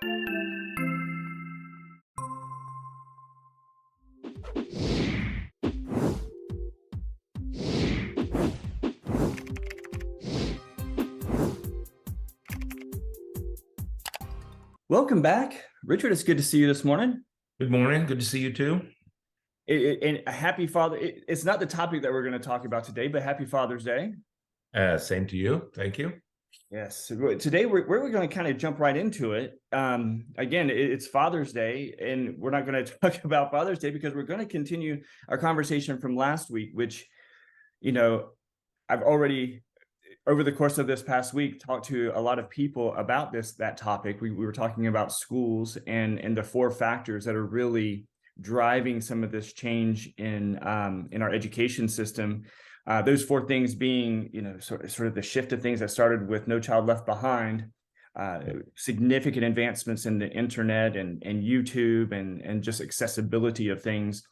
Welcome back, Richard. It's good to see you this morning. Good morning. Good to see you too. And a happy Father. It's not the topic that we're going to talk about today, but happy Father's Day. Same to you. Thank you. Yes. So today we're going to kind of jump right into it. Again, it's Father's Day, and we're not going to talk about Father's Day because we're going to continue our conversation from last week, which, I've already, over the course of this past week, talked to a lot of people about that topic. We were talking about schools and the four factors that are really driving some of this change in our education system. Those four things being, sort of the shift of things that started with No Child Left Behind, significant advancements in the internet and YouTube and just accessibility of things.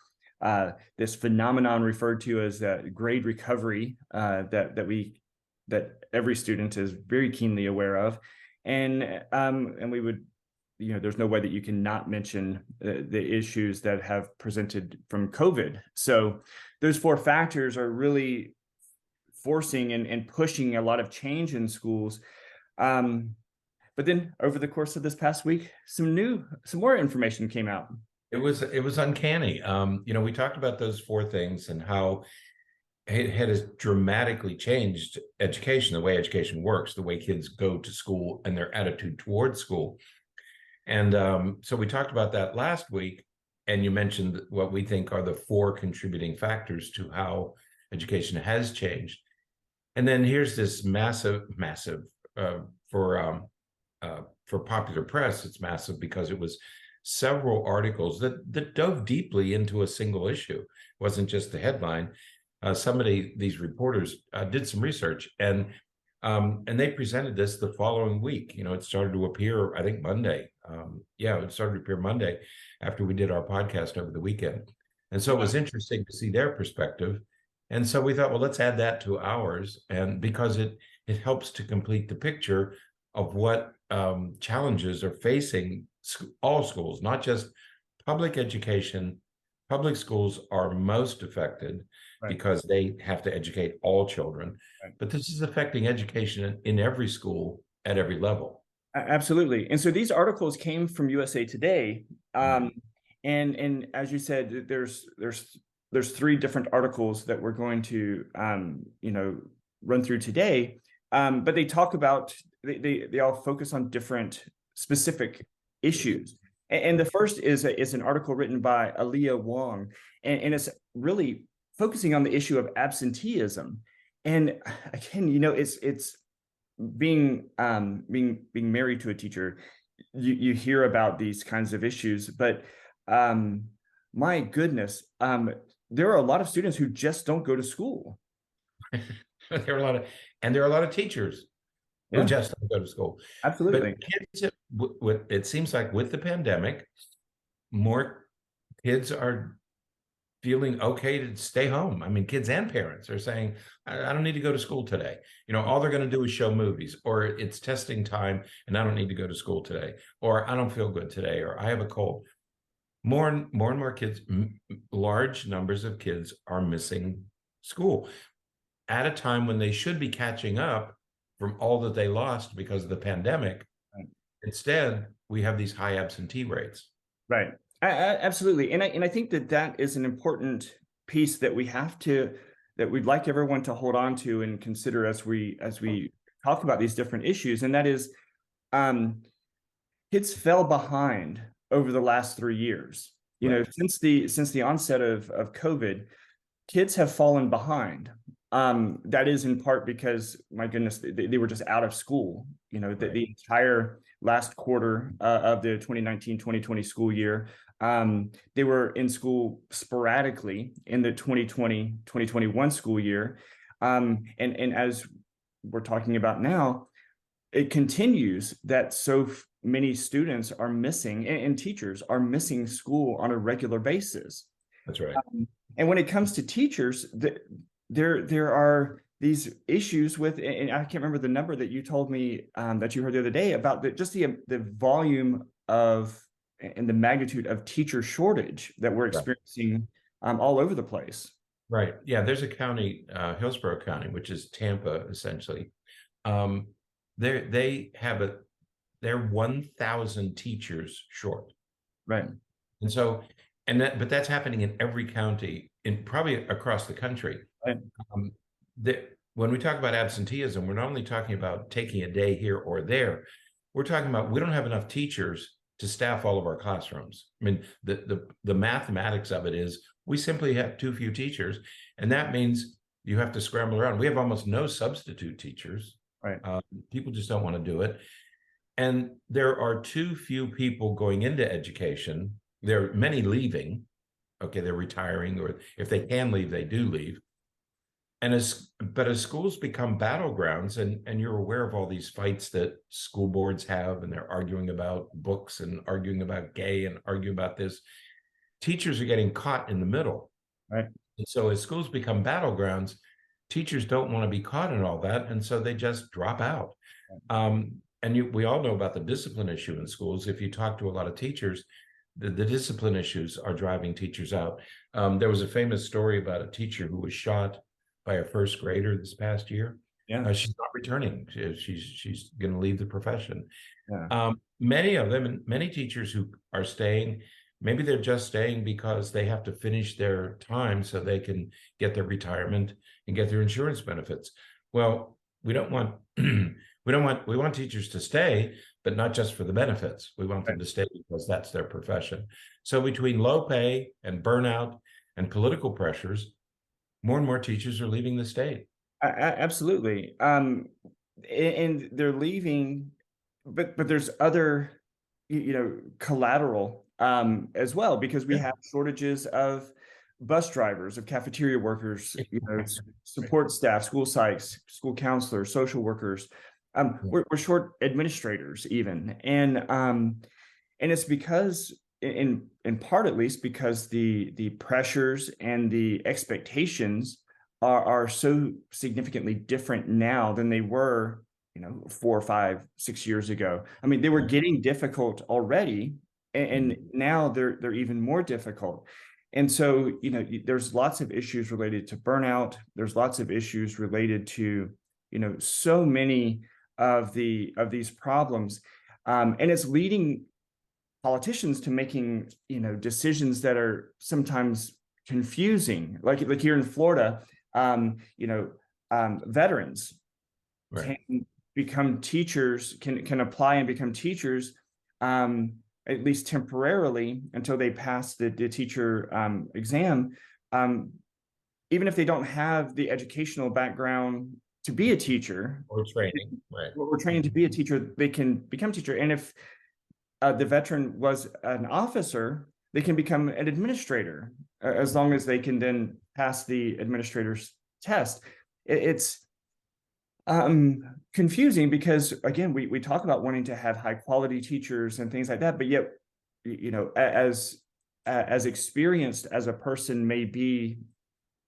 This phenomenon referred to as grade recovery that every student is very keenly aware of, and we would, there's no way that you can not mention the issues that have presented from COVID. So those four factors are really forcing and pushing a lot of change in schools. But then over the course of this past week, some more information came out. It was uncanny. We talked about those four things and how it has dramatically changed education, the way education works, the way kids go to school and their attitude towards school. And so we talked about that last week, and you mentioned what we think are the four contributing factors to how education has changed. And then here's this massive for popular press. It's massive because it was several articles that dove deeply into a single issue. It wasn't just the headline. These reporters did some research, and they presented this the following week. It started to appear, I think, Monday. It started to appear Monday after we did our podcast over the weekend. And so it was interesting to see their perspective. And so we thought, well, let's add that to ours, and because it helps to complete the picture of what challenges are facing all schools, not just public education. Public schools are most affected, right, because they have to educate all children. Right. But this is affecting education in every school at every level. Absolutely. And so these articles came from USA Today. And as you said, there's three different articles that we're going to run through today. But they talk about, they all focus on different specific issues. And the first is an article written by Aaliyah Wong, and it's really focusing on the issue of absenteeism. And again, it's being married to a teacher, you hear about these kinds of issues, but my goodness, there are a lot of students who just don't go to school. There are a lot of teachers who just don't go to school. Absolutely. But kids, it seems like with the pandemic, more kids are feeling okay to stay home. I mean, kids and parents are saying, I don't need to go to school today. All they're going to do is show movies, or it's testing time and I don't need to go to school today, or I don't feel good today, or I have a cold. More and more kids, large numbers of kids are missing school at a time when they should be catching up from all that they lost because of the pandemic. Right. Instead, we have these high absentee rates. Right. Absolutely. And I think that is an important piece that we'd like everyone to hold on to and consider as we talk about these different issues. And that is, kids fell behind over the last 3 years. Right. Since the onset of COVID, kids have fallen behind. That is in part because, my goodness, they were just out of school. Right. The entire last quarter of the 2019-2020 school year, they were in school sporadically in the 2020-2021 school year. And as we're talking about now, it continues that so many students are missing, and teachers are missing school on a regular basis. That's right. And when it comes to teachers, there are these issues with, and I can't remember the number that you told me that you heard the other day about the volume of and the magnitude of teacher shortage that we're experiencing all over the place. Right. Yeah, there's a county, Hillsborough County, which is Tampa, essentially. They have they're 1,000 teachers short. Right. And so, but that's happening in every county, in probably across the country. Right. When we talk about absenteeism, we're not only talking about taking a day here or there, we're talking about we don't have enough teachers to staff all of our classrooms. I mean, the mathematics of it is we simply have too few teachers, and that means you have to scramble around. We have almost no substitute teachers. Right. People just don't want to do it. And there are too few people going into education. There are many leaving. Okay, they're retiring, or if they can leave, they do leave. And as schools become battlegrounds, and you're aware of all these fights that school boards have, and they're arguing about books and arguing about gay and arguing about this, teachers are getting caught in the middle. Right. And so as schools become battlegrounds, teachers don't want to be caught in all that, and so they just drop out. And we all know about the discipline issue in schools. If you talk to a lot of teachers, the discipline issues are driving teachers out. There was a famous story about a teacher who was shot by a first grader this past year. Yeah. She's not returning. She's going to leave the profession. Yeah. Many of them, and many teachers who are staying, maybe they're just staying because they have to finish their time so they can get their retirement and get their insurance benefits. Well, we want teachers to stay, but not just for the benefits. We want them to stay because that's their profession. So between low pay and burnout and political pressures, more and more teachers are leaving the state. Absolutely. And they're leaving, but there's other, collateral as well, because we have shortages of bus drivers, of cafeteria workers, support staff, school psychs, school counselors, social workers. We're short administrators even, and it's because, in part at least, because the pressures and the expectations are so significantly different now than they were 4, 5, 6 years ago. I mean, they were getting difficult already, and now they're even more difficult. And so there's lots of issues related to burnout. There's lots of issues related to so many of these problems, and it's leading politicians to making decisions that are sometimes confusing, like here in Florida. Veterans can become teachers, can apply and become teachers, at least temporarily, until they pass the teacher exam, even if they don't have the educational background to be a teacher or training, right? Or training to be a teacher, they can become a teacher. And if the veteran was an officer, they can become an administrator, as long as they can then pass the administrator's test. It's confusing because, again, we talk about wanting to have high quality teachers and things like that, but yet, as experienced as a person may be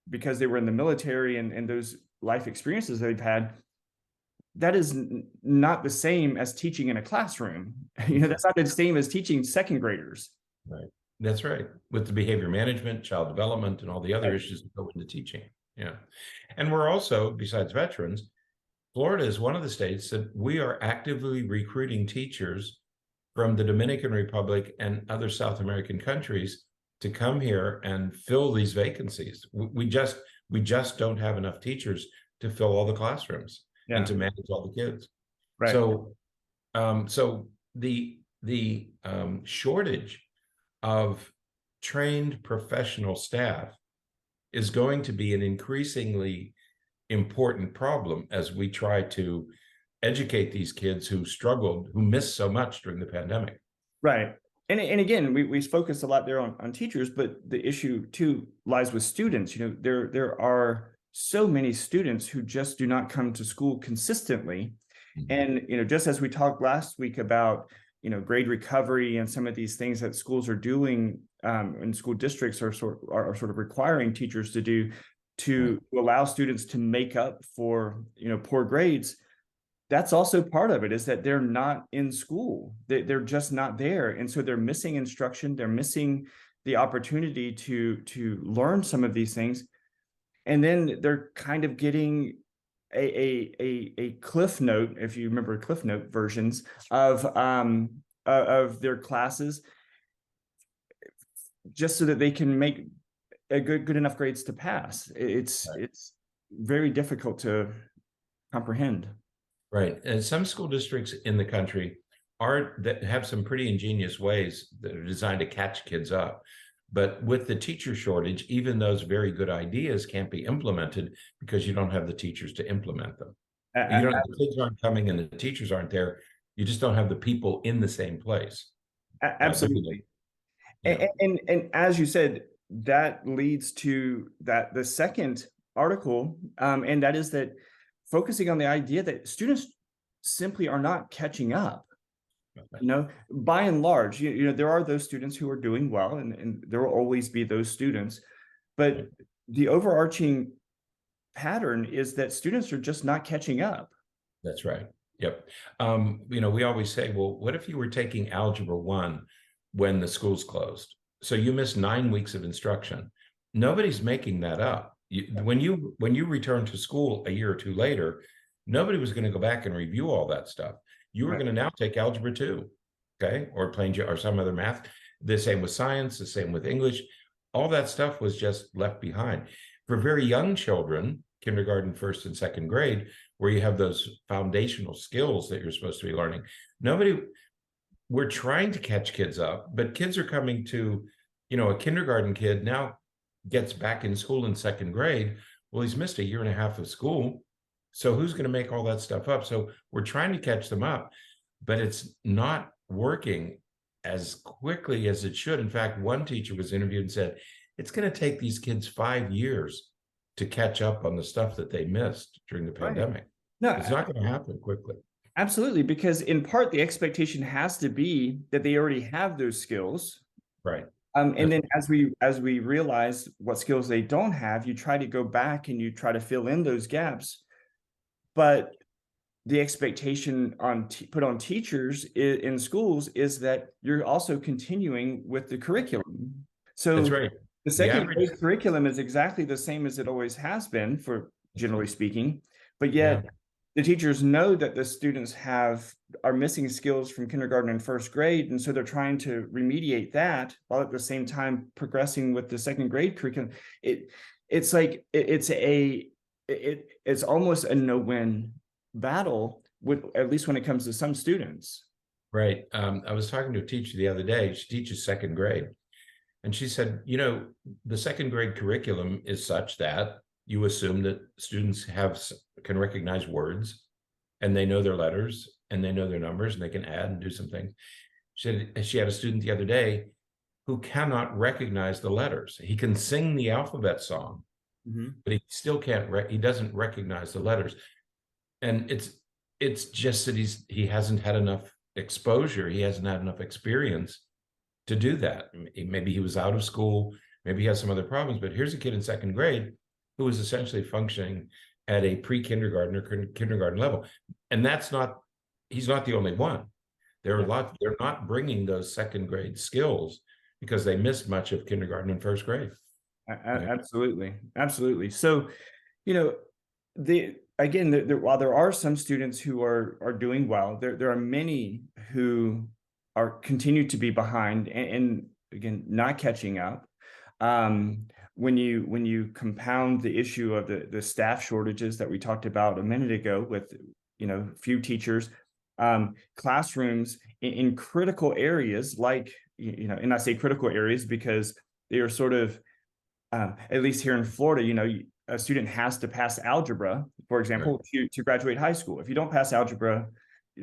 because they were in the military and those life experiences they've had, that is not the same as teaching in a classroom. That's not the same as teaching second graders. Right. That's right. With the behavior management, child development, and all the other issues that go into teaching. Yeah. And we're also, besides veterans, Florida is one of the states that we are actively recruiting teachers from the Dominican Republic and other South American countries to come here and fill these vacancies. We just don't have enough teachers to fill all the classrooms and to manage all the kids. Right. So the shortage of trained professional staff is going to be an increasingly important problem as we try to educate these kids who struggled, who missed so much during the pandemic. Right. And again, we focus a lot there on teachers, but the issue too lies with students. There are so many students who just do not come to school consistently. And just as we talked last week about grade recovery and some of these things that schools are doing, and school districts are sort of requiring teachers to do to allow students to make up for poor grades. that's also part of it, is that they're not in school. They're just not there. And so they're missing instruction. They're missing the opportunity to learn some of these things. And then they're kind of getting a cliff note, if you remember cliff note versions of their classes, just so that they can make a good enough grades to pass. It's very difficult to comprehend. Right. And some school districts in the country are that have some pretty ingenious ways that are designed to catch kids up. But with the teacher shortage, even those very good ideas can't be implemented because you don't have the teachers to implement them. You don't, the kids aren't coming and the teachers aren't there. You just don't have the people in the same place. Absolutely. Yeah. And as you said, that leads to the second article, and that is that focusing on the idea that students simply are not catching up. By and large, there are those students who are doing well, and there will always be those students, but the overarching pattern is that students are just not catching up. That's right. Yep. We always say, well, what if you were taking Algebra 1 when the school's closed? So you missed 9 weeks of instruction. Nobody's making that up. When you return to school a year or two later, nobody was going to go back and review all that stuff. You were going to now take Algebra 2, okay, or or some other math. The same with science, the same with English. All that stuff was just left behind. For very young children, kindergarten, first and second grade, where you have those foundational skills that you're supposed to be learning, we're trying to catch kids up, but kids are coming to, a kindergarten kid now gets back in school in second grade. Well, he's missed a year and a half of school. So who's going to make all that stuff up? So we're trying to catch them up, but it's not working as quickly as it should. In fact, one teacher was interviewed and said, it's going to take these kids 5 years to catch up on the stuff that they missed during the pandemic. No, it's not going to happen quickly. Absolutely, because in part, the expectation has to be that they already have those skills. Right. And then as we realize what skills they don't have, you try to go back and you try to fill in those gaps. But the expectation put on teachers in schools is that you're also continuing with the curriculum. So that's right. The second grade curriculum is exactly the same as it always has been, for generally speaking, but yet the teachers know that the students are missing skills from kindergarten and first grade, and so they're trying to remediate that while at the same time progressing with the second grade curriculum. It's like it's almost a no-win battle, at least when it comes to some students. Right. I was talking to a teacher the other day. She teaches second grade. And she said, the second grade curriculum is such that you assume that students can recognize words, and they know their letters, and they know their numbers, and they can add and do some things. She had a student the other day who cannot recognize the letters. He can sing the alphabet song, but he still he doesn't recognize the letters. And it's just that he hasn't had enough exposure. He hasn't had enough experience to do that. Maybe he was out of school, maybe he has some other problems, but here's a kid in second grade who is essentially functioning at a pre-kindergarten or kindergarten level. And he's not the only one. They're not bringing those second grade skills because they missed much of kindergarten and first grade. Absolutely. Absolutely. So, while there are some students who are doing well, there are many who continue to be behind and again, not catching up. When you compound the issue of the staff shortages that we talked about a minute ago with, few teachers, classrooms in critical areas, like, and I say critical areas because they are sort of, at least here in Florida, a student has to pass algebra, for example, to graduate high school. If you don't pass algebra,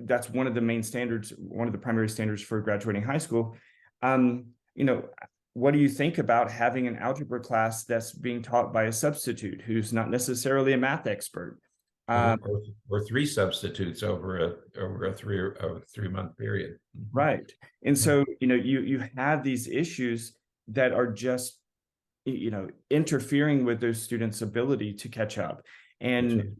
that's one of the main standards, one of the primary standards for graduating high school. What do you think about having an algebra class that's being taught by a substitute who's not necessarily a math expert? Or three substitutes over a 3-month period. Right. And so, you have these issues that are just, interfering with those students' ability to catch up. And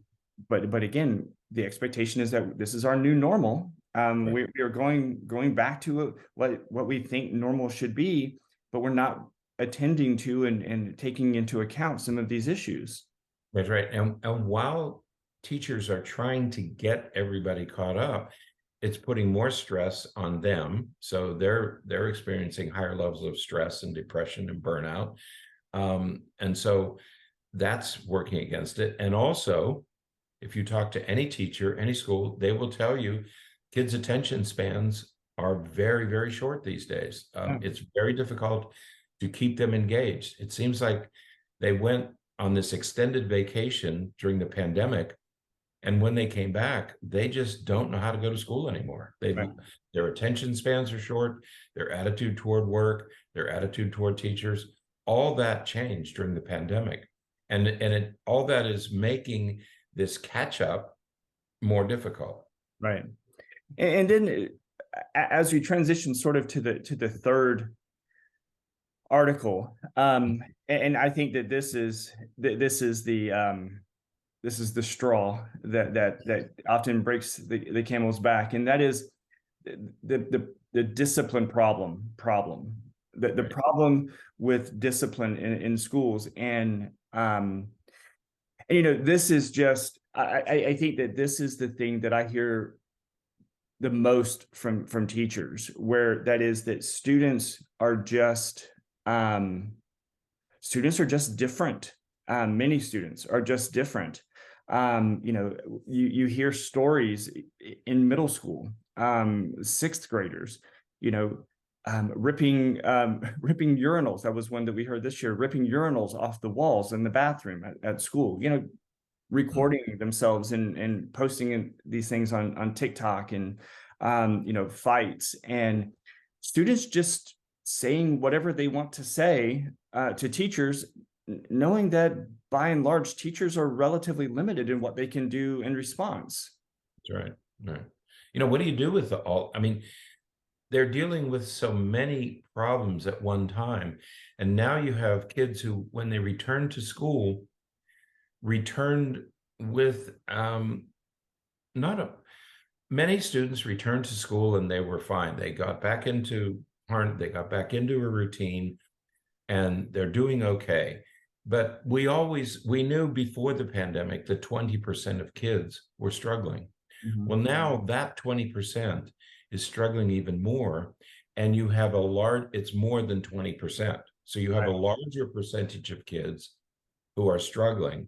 but again, the expectation is that this is our new normal. Right. We are going back to what we think normal should be, but we're not attending to and taking into account some of these issues. That's right. And while teachers are trying to get everybody caught up, it's putting more stress on them. So they're experiencing higher levels of stress and depression and burnout. And so that's working against it. And also, if you talk to any teacher, any school, they will tell you kids' attention spans are very, very short these days. It's very difficult to keep them engaged. It seems like they went on this extended vacation during the pandemic, and when they came back, they just don't know how to go to school anymore. Their attention spans are short, their attitude toward work, their attitude toward teachers, all that changed during the pandemic. And all that is making this catch up more difficult. Right. And then as we transition sort of to the third article, and I think that this is the straw that often breaks the camel's back, and that is the discipline problem. The problem with discipline in schools, and this is just, I think that this is the thing that I hear the most from teachers, where that is that students are just different. Many students are just different. You hear stories in middle school, sixth graders, ripping urinals. That was one that we heard this year, ripping urinals off the walls in the bathroom at school, recording themselves and posting these things on TikTok, and fights, and students just saying whatever they want to say to teachers, knowing that by and large teachers are relatively limited in what they can do in response. That's right. Right. What do you do with they're dealing with so many problems at one time, and now you have kids who, when they return to school, returned with many students returned to school and they were fine. They got back into a routine, and they're doing okay. But we knew before the pandemic that 20% of kids were struggling. Mm-hmm. Well, now that 20% is struggling even more, and you have it's more than 20%. So you have a larger percentage of kids who are struggling,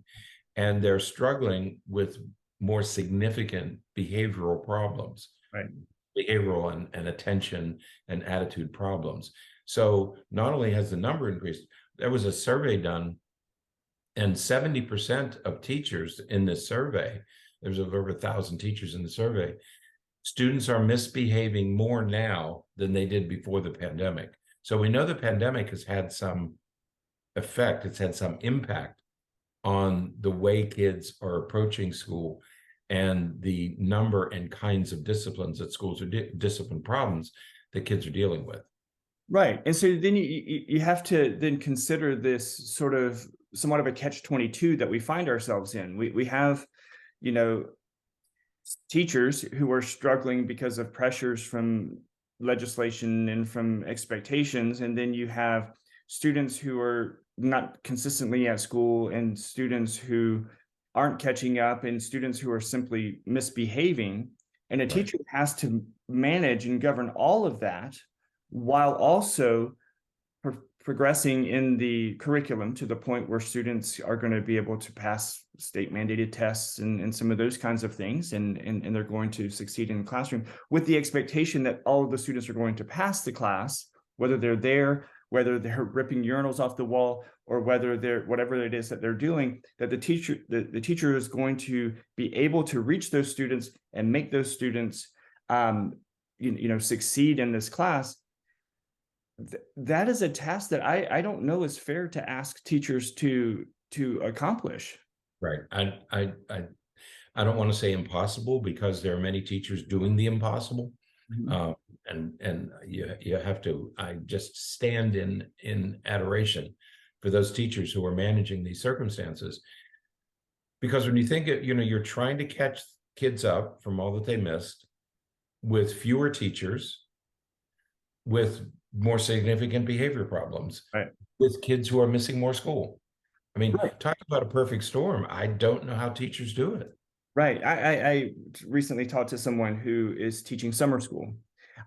and they're struggling with more significant behavioral problems, behavioral and attention and attitude problems. So not only has the number increased, there was a survey done, and 70% of teachers in this survey, there's over 1,000 teachers in the survey, students are misbehaving more now than they did before the pandemic. So we know the pandemic has had some effect, it's had some impact on the way kids are approaching school and the number and kinds of disciplines that schools are discipline problems that kids are dealing with. Right. And so then you have to then consider this sort of somewhat of a catch-22 that we find ourselves in. We have, teachers who are struggling because of pressures from legislation and from expectations. And then you have students who are not consistently at school, and students who aren't catching up, and students who are simply misbehaving. And a teacher has to manage and govern all of that while also progressing in the curriculum to the point where students are going to be able to pass state mandated tests and some of those kinds of things, and they're going to succeed in the classroom with the expectation that all of the students are going to pass the class, whether they're ripping urinals off the wall, or whether they're whatever it is that they're doing, that the teacher is going to be able to reach those students and make those students succeed in this class. That is a task that I don't know is fair to ask teachers to accomplish. Right. I don't want to say impossible, because there are many teachers doing the impossible. Mm-hmm. And you have to, I just stand in adoration for those teachers who are managing these circumstances, because when you think you're trying to catch kids up from all that they missed with fewer teachers, with more significant behavior problems, Right. with kids who are missing more school. I mean, Right. talk about a perfect storm. I don't know how teachers do it. Right. I recently talked to someone who is teaching summer school.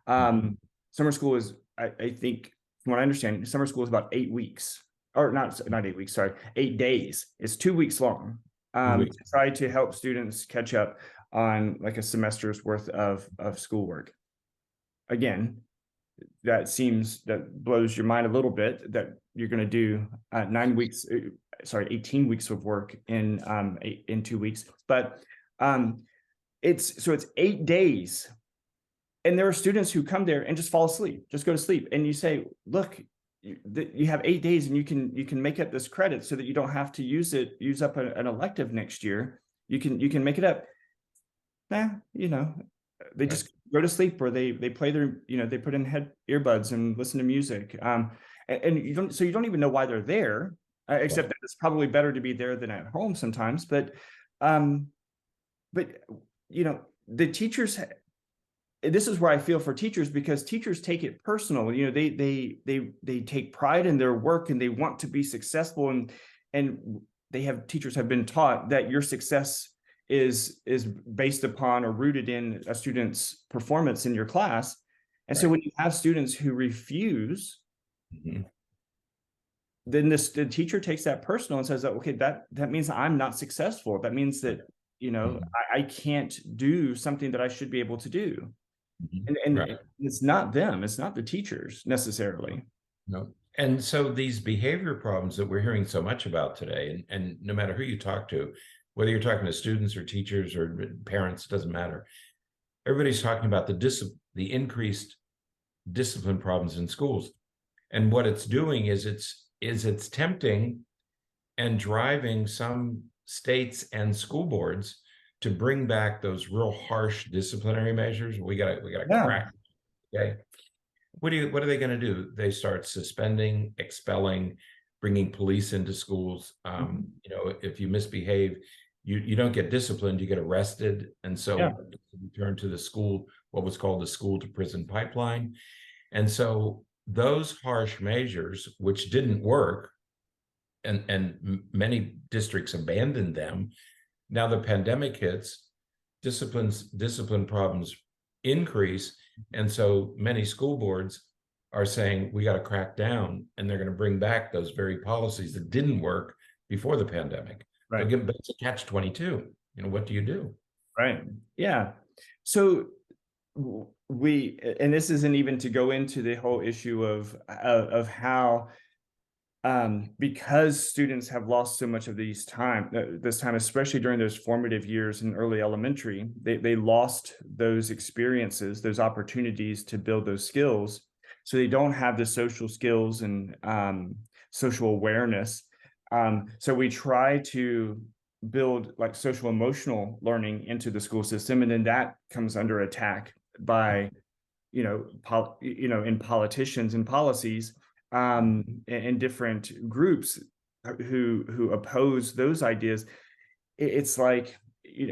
Summer school is, I think, from what I understand, summer school is about 8 weeks, or not 8 weeks, sorry, 8 days. It's 2 weeks long. To try to help students catch up on like a semester's worth of schoolwork. Again, that blows your mind a little bit that you're going to do 18 weeks of work in 2 weeks, but it's 8 days, and there are students who come there and just fall asleep, just go to sleep, and you say, look, you have 8 days and you can make up this credit so that you don't have to use up an elective next year. You can make it up. They just go to sleep, or they play their, they put in earbuds and listen to music. And you don't even know why they're there, except that it's probably better to be there than at home sometimes. But the teachers, this is where I feel for teachers, because teachers take it personal. They take pride in their work and they want to be successful, and teachers have been taught that your success is based upon or rooted in a student's performance in your class. And so when you have students who refuse, then the teacher takes that personal and says that, okay, that means I'm not successful. That means that, I can't do something that I should be able to do. And it's not them, it's not the teachers necessarily. No. And so these behavior problems that we're hearing so much about today, and no matter who you talk to, whether you're talking to students or teachers or parents, doesn't matter. Everybody's talking about the increased discipline problems in schools. And what it's doing is it's tempting and driving some states and school boards to bring back those real harsh disciplinary measures. We gotta crack. Okay. What are they going to do? They start suspending, expelling, bringing police into schools. If you misbehave, you don't get disciplined, you get arrested. And so we turn to the school, what was called the school to prison pipeline. And so those harsh measures, which didn't work, and many districts abandoned them. Now the pandemic hits, discipline problems increase. And so many school boards are saying, we got to crack down, and they're going to bring back those very policies that didn't work before the pandemic. Right. But it's a catch-22. What do you do? Right. Yeah. So and this isn't even to go into the whole issue of how, because students have lost so much of this time, especially during those formative years in early elementary, they lost those experiences, those opportunities to build those skills. So they don't have the social skills and social awareness. So we try to build like social emotional learning into the school system, and then that comes under attack by, in politicians and policies, and different groups who oppose those ideas. It's like,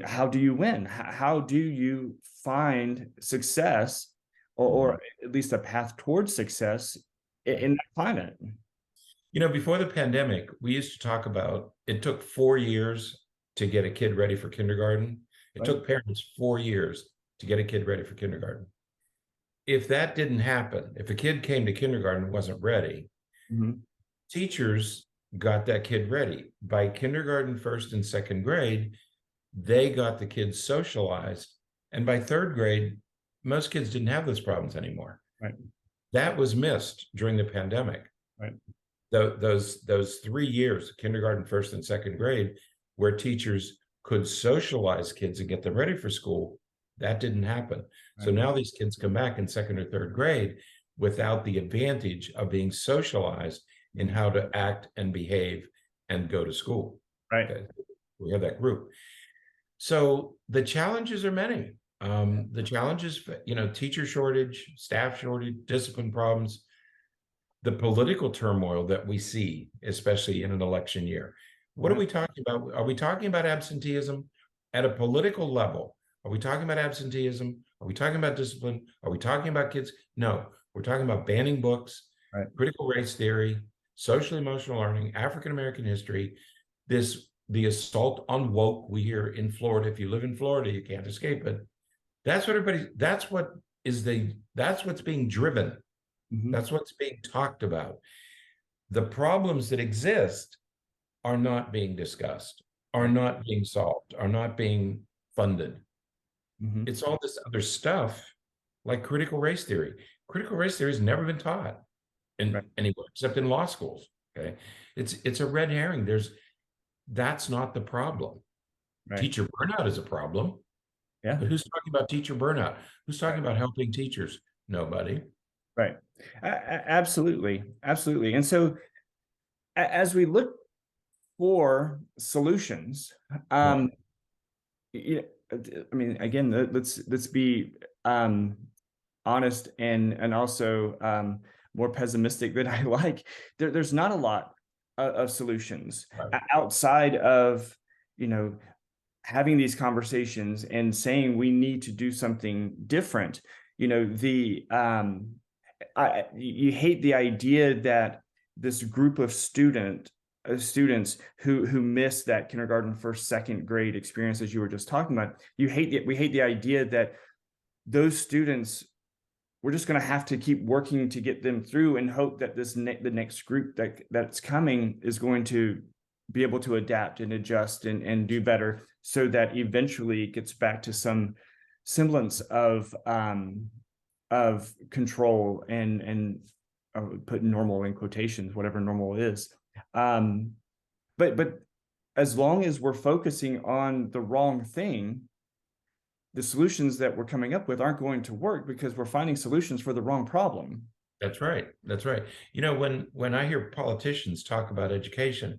how do you win? How do you find success, or at least a path towards success in that climate? Before the pandemic, we used to talk about, it took 4 years to get a kid ready for kindergarten. It took parents 4 years to get a kid ready for kindergarten. If that didn't happen, if a kid came to kindergarten and wasn't ready, teachers got that kid ready. By kindergarten, first and second grade, they got the kids socialized. And by third grade, most kids didn't have those problems anymore. Right. That was missed during the pandemic. Right. Those 3 years, kindergarten, first and second grade, where teachers could socialize kids and get them ready for school, that didn't happen. Right. So now these kids come back in second or third grade without the advantage of being socialized in how to act and behave and go to school. Right. Okay. We have that group. So the challenges are many. The challenges, teacher shortage, staff shortage, discipline problems, the political turmoil that we see, especially in an election year. What are we talking about? Are we talking about absenteeism at a political level? Are we talking about absenteeism? Are we talking about discipline? Are we talking about kids? No, we're talking about banning books, Right. critical race theory, social emotional learning, African American history, the assault on woke we hear in Florida. If you live in Florida, you can't escape it. That's what's being driven. Mhm. That's what's being talked about. The problems that exist are not being discussed, are not being solved, are not being funded. Mhm. It's all this other stuff like critical race theory. Critical race theory has never been taught Right. anywhere except in law schools. Okay. It's a red herring. That's not the problem. Right. Teacher burnout is a problem. Yeah. But who's talking about teacher burnout? Who's talking about helping teachers? Nobody. Right. Absolutely. Absolutely. And so as we look for solutions, Yeah. yeah, I mean, again, let's be honest and also more pessimistic than I like. There's not a lot of solutions Right. outside of, you know, having these conversations and saying we need to do something different. You know, you hate the idea that this group of students who miss that kindergarten, first, second grade experience, as you were just talking about, we hate the idea that those students, we're just going to have to keep working to get them through and hope that the next group that's coming is going to be able to adapt and adjust and do better, so that eventually it gets back to some semblance of control and put normal in quotations, whatever normal is. But as long as we're focusing on the wrong thing, the solutions that we're coming up with aren't going to work because we're finding solutions for the wrong problem. That's right. That's right. You know, when I hear politicians talk about education,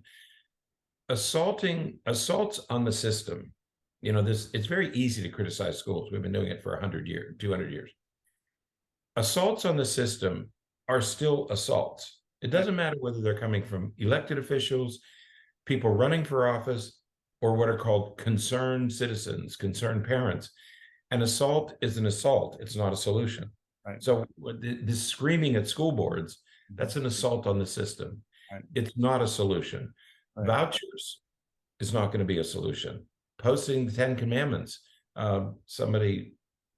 assaults on the system, you know, it's very easy to criticize schools. We've been doing it for 100 years, 200 years. Assaults on the system are still assaults. It doesn't matter whether they're coming from elected officials, people running for office, or what are called concerned citizens, concerned parents. An assault is an assault. It's not a solution. Right. So this screaming at school boards, that's an assault on the system. Right. It's not a solution. Right. Vouchers is not going to be a solution. Posting the 10 Commandments. Somebody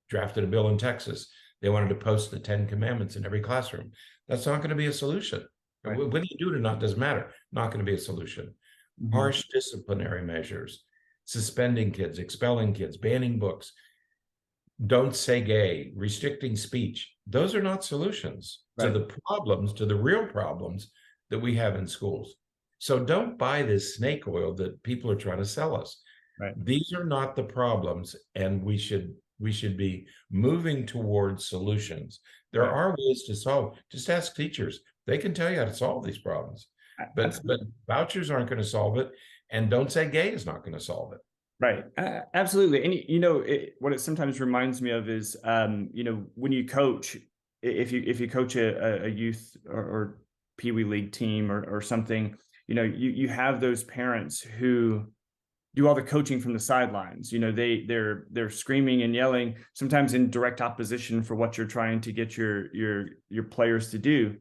drafted a bill in Texas. They wanted to post the 10 Commandments in every classroom. That's not going to be a solution. Right. Whether you do it or not doesn't matter. Not going to be a solution. Mm-hmm. Harsh disciplinary measures, suspending kids, expelling kids, banning books, don't say gay, restricting speech. Those are not solutions to the problems, to the real problems that we have in schools. So don't buy this snake oil that people are trying to sell us. Right. These are not the problems, and we should be moving towards solutions. There are ways to solve. Just ask teachers; they can tell you how to solve these problems. But vouchers aren't going to solve it, and don't say gay is not going to solve it. Right. Absolutely. And, you know, what it sometimes reminds me of is, you know, when you coach, if you coach a youth or Pee Wee League team or something, you know, you have those parents who do all the coaching from the sidelines. You know, they're screaming and yelling, sometimes in direct opposition for what you're trying to get your players to do.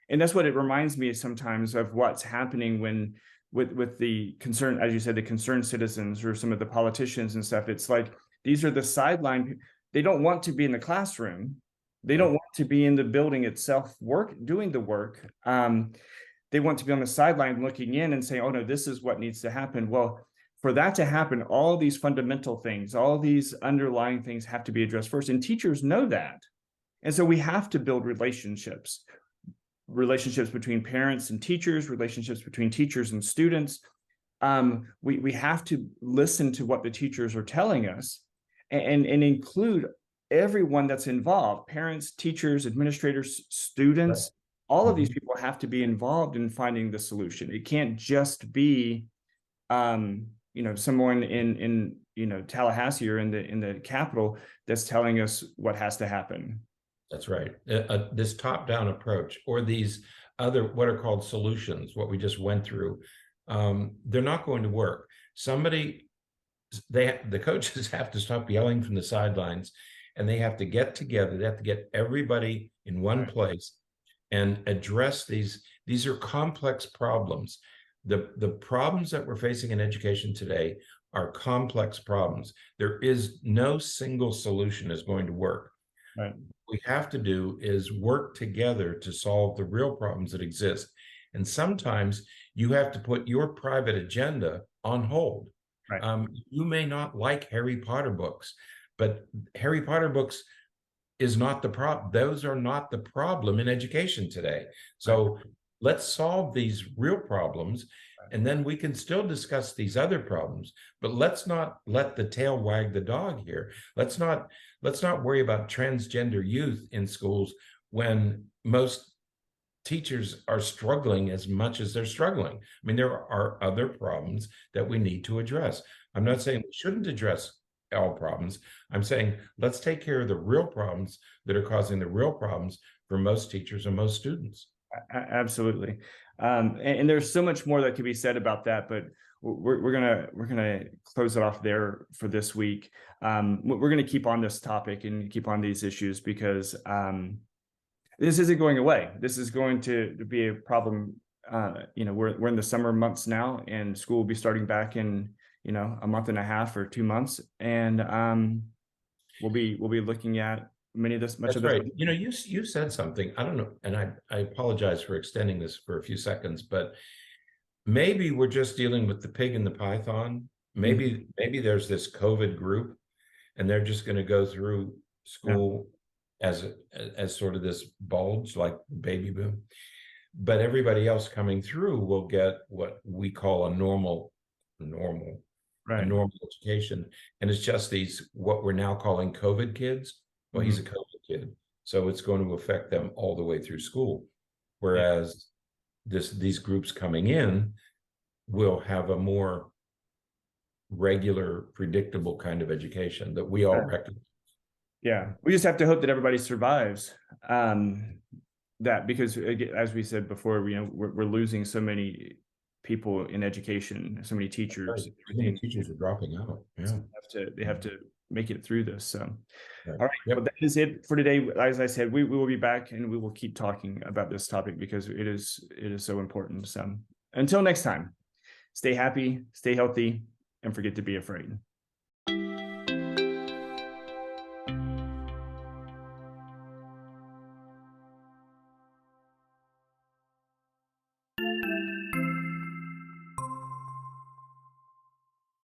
And that's what it reminds me sometimes of what's happening when with the concern, as you said, the concerned citizens or some of the politicians and stuff. It's like, these are the sideline. They don't want to be in the classroom. They don't want to be in the building itself, doing the work. They want to be on the sideline looking in and saying, oh no, this is what needs to happen. Well, for that to happen, all these fundamental things, all these underlying things have to be addressed first. And teachers know that. And so we have to build relationships between parents and teachers, relationships between teachers and students. We have to listen to what the teachers are telling us and include everyone that's involved: parents, teachers, administrators, students. All of these people have to be involved in finding the solution. It can't just be you know, someone in you know, Tallahassee or in the Capitol that's telling us what has to happen. That's right. This top-down approach, or these other what are called solutions, what we just went through, they're not going to work. Somebody the coaches have to stop yelling from the sidelines, and they have to get together. They have to get everybody in one place and address these. These are complex problems. The problems that we're facing in education today are complex problems. There is no single solution is going to work. Right. What we have to do is work together to solve the real problems that exist. And sometimes you have to put your private agenda on hold. Right. You may not like Harry Potter books, but Harry Potter books is not the problem. Those are not the problem in education today. So let's solve these real problems, and then we can still discuss these other problems. But let's not let the tail wag the dog here. Let's not worry about transgender youth in schools when most teachers are struggling as much as they're struggling. I mean, there are other problems that we need to address. I'm not saying we shouldn't address all problems. I'm saying let's take care of the real problems that are causing the real problems for most teachers and most students. Absolutely. And there's so much more that could be said about that, but we're gonna close it off there for this week. We're gonna keep on this topic and keep on these issues because this isn't going away. This is going to be a problem. We're in the summer months now, and school will be starting back in a month and a half or 2 months, and we'll be looking at much of this. Right. You said something. I don't know, and I apologize for extending this for a few seconds, but maybe we're just dealing with the pig and the python. Maybe there's this COVID group, and they're just going to go through school as sort of this bulge like baby boom, but everybody else coming through will get what we call a normal education, and it's just these what we're now calling COVID kids. Well, he's a COVID kid, so it's going to affect them all the way through school, whereas these groups coming in will have a more regular, predictable kind of education that we all recognize. Yeah, we just have to hope that everybody survives that, because as we said before, we're losing so many people in education, so many teachers. Right. So many teachers are dropping out. Yeah, they have to make it through this. So, right. All right, well, that is it for today. As I said, we will be back and we will keep talking about this topic because it is so important. So, until next time, stay happy, stay healthy, and forget to be afraid.